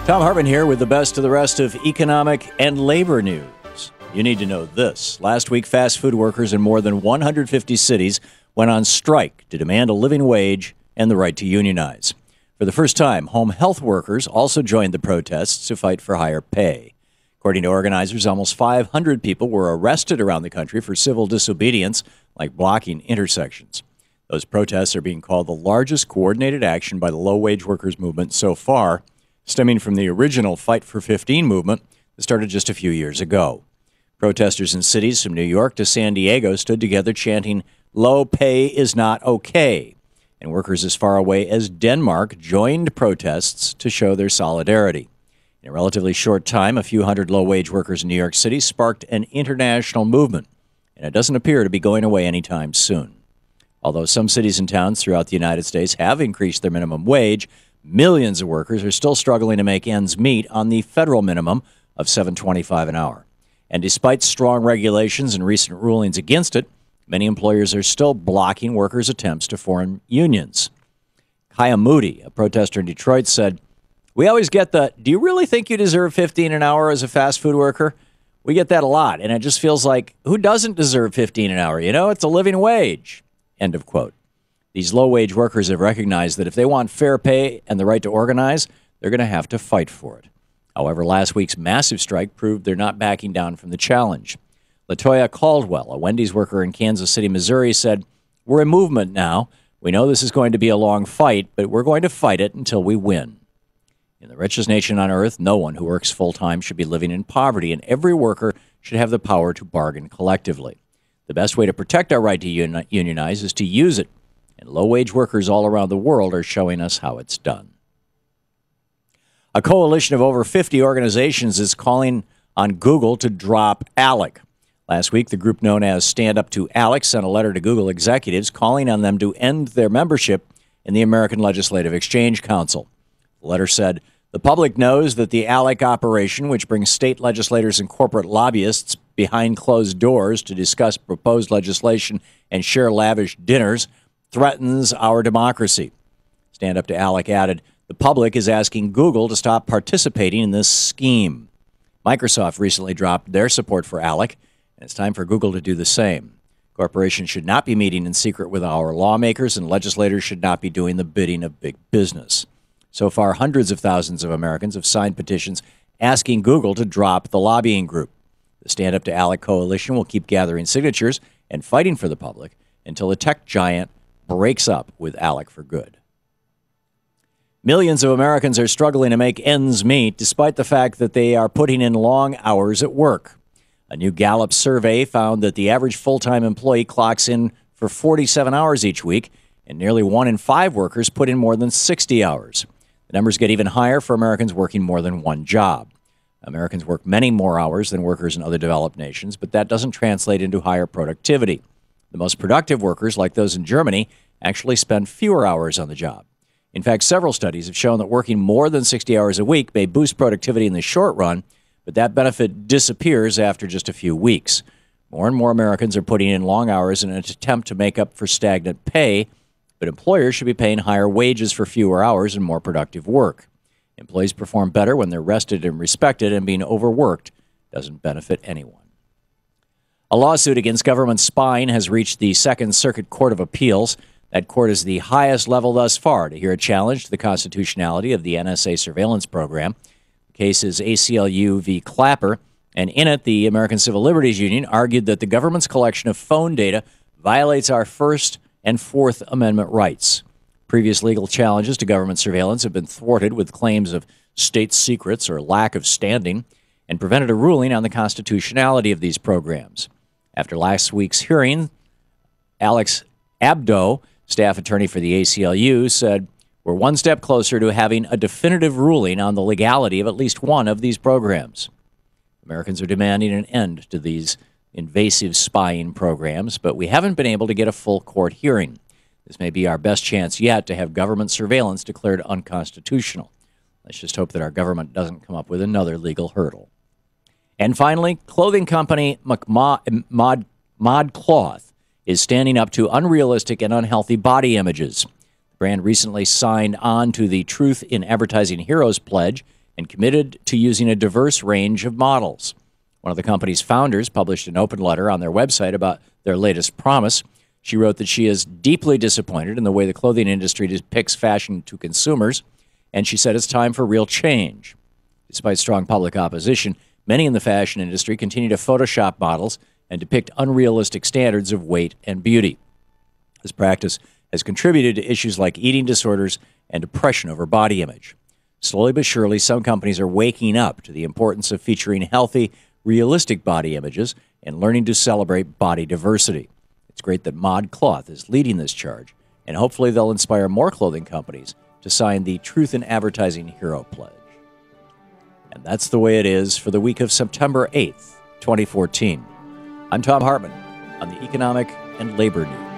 Thom Hartmann here with the best of the rest of economic and labor news. You need to know this. Last week, fast food workers in more than 150 cities went on strike to demand a living wage and the right to unionize. For the first time, home health workers also joined the protests to fight for higher pay. According to organizers, almost 500 people were arrested around the country for civil disobedience, like blocking intersections. Those protests are being called the largest coordinated action by the low-wage workers movement so far, stemming from the original Fight for 15 movement that started just a few years ago. Protesters in cities from New York to San Diego stood together chanting, "Low pay is not okay." And workers as far away as Denmark joined protests to show their solidarity. In a relatively short time, a few hundred low-wage workers in New York City sparked an international movement, and it doesn't appear to be going away anytime soon. Although some cities and towns throughout the United States have increased their minimum wage, millions of workers are still struggling to make ends meet on the federal minimum of $7.25 an hour. And despite strong regulations and recent rulings against it, many employers are still blocking workers' attempts to form unions. Kaya Moody, a protester in Detroit, said, "We always get the, 'Do you really think you deserve $15 an hour as a fast food worker?' We get that a lot, and it just feels like, who doesn't deserve $15 an hour? You know, it's a living wage." End of quote. These low-wage workers have recognized that if they want fair pay and the right to organize, they're going to have to fight for it. However, last week's massive strike proved they're not backing down from the challenge. LaToya Caldwell, a Wendy's worker in Kansas City, Missouri, said, "We're in movement now. We know this is going to be a long fight, but we're going to fight it until we win." In the richest nation on earth, no one who works full-time should be living in poverty, and every worker should have the power to bargain collectively. The best way to protect our right to unionize is to use it, and low-wage workers all around the world are showing us how it's done. A coalition of over 50 organizations is calling on Google to drop ALEC. Last week, the group known as Stand Up to ALEC sent a letter to Google executives calling on them to end their membership in the American Legislative Exchange Council. The letter said, "The public knows that the ALEC operation, which brings state legislators and corporate lobbyists behind closed doors to discuss proposed legislation and share lavish dinners, threatens our democracy." Stand Up to ALEC added, "The public is asking Google to stop participating in this scheme." Microsoft recently dropped their support for ALEC, and it's time for Google to do the same. Corporations should not be meeting in secret with our lawmakers, and legislators should not be doing the bidding of big business. So far, hundreds of thousands of Americans have signed petitions asking Google to drop the lobbying group. The Stand Up to ALEC coalition will keep gathering signatures and fighting for the public until the tech giant breaks up with ALEC for good. Millions of Americans are struggling to make ends meet despite the fact that they are putting in long hours at work. A new Gallup survey found that the average full-time employee clocks in for 47 hours each week, and nearly 1 in 5 workers put in more than 60 hours. The numbers get even higher for Americans working more than one job. Americans work many more hours than workers in other developed nations, but that doesn't translate into higher productivity. The most productive workers, like those in Germany, actually spend fewer hours on the job. In fact, several studies have shown that working more than 60 hours a week may boost productivity in the short run, but that benefit disappears after just a few weeks. More and more Americans are putting in long hours in an attempt to make up for stagnant pay, but employers should be paying higher wages for fewer hours and more productive work. Employees perform better when they're rested and respected, and being overworked doesn't benefit anyone. A lawsuit against government spying has reached the Second Circuit Court of Appeals. That court is the highest level thus far to hear a challenge to the constitutionality of the NSA surveillance program. The case is ACLU v. Clapper, and in it, the American Civil Liberties Union argued that the government's collection of phone data violates our First and Fourth Amendment rights. Previous legal challenges to government surveillance have been thwarted with claims of state secrets or lack of standing, and prevented a ruling on the constitutionality of these programs. After last week's hearing, Alex Abdo, staff attorney for the ACLU, said, "We're one step closer to having a definitive ruling on the legality of at least one of these programs." Americans are demanding an end to these invasive spying programs, but we haven't been able to get a full court hearing. This may be our best chance yet to have government surveillance declared unconstitutional. Let's just hope that our government doesn't come up with another legal hurdle. And finally, clothing company Modcloth is standing up to unrealistic and unhealthy body images. The brand recently signed on to the Truth in Advertising Heroes pledge and committed to using a diverse range of models. One of the company's founders published an open letter on their website about their latest promise. She wrote that she is deeply disappointed in the way the clothing industry depicts fashion to consumers, and she said it's time for real change. Despite strong public opposition, many in the fashion industry continue to Photoshop models and depict unrealistic standards of weight and beauty. This practice has contributed to issues like eating disorders and depression over body image. Slowly but surely, some companies are waking up to the importance of featuring healthy, realistic body images and learning to celebrate body diversity. It's great that Modcloth is leading this charge, and hopefully they'll inspire more clothing companies to sign the Truth in Advertising Hero Pledge. And that's the way it is for the week of September 8th, 2014. I'm Thom Hartmann on the Economic and Labor News.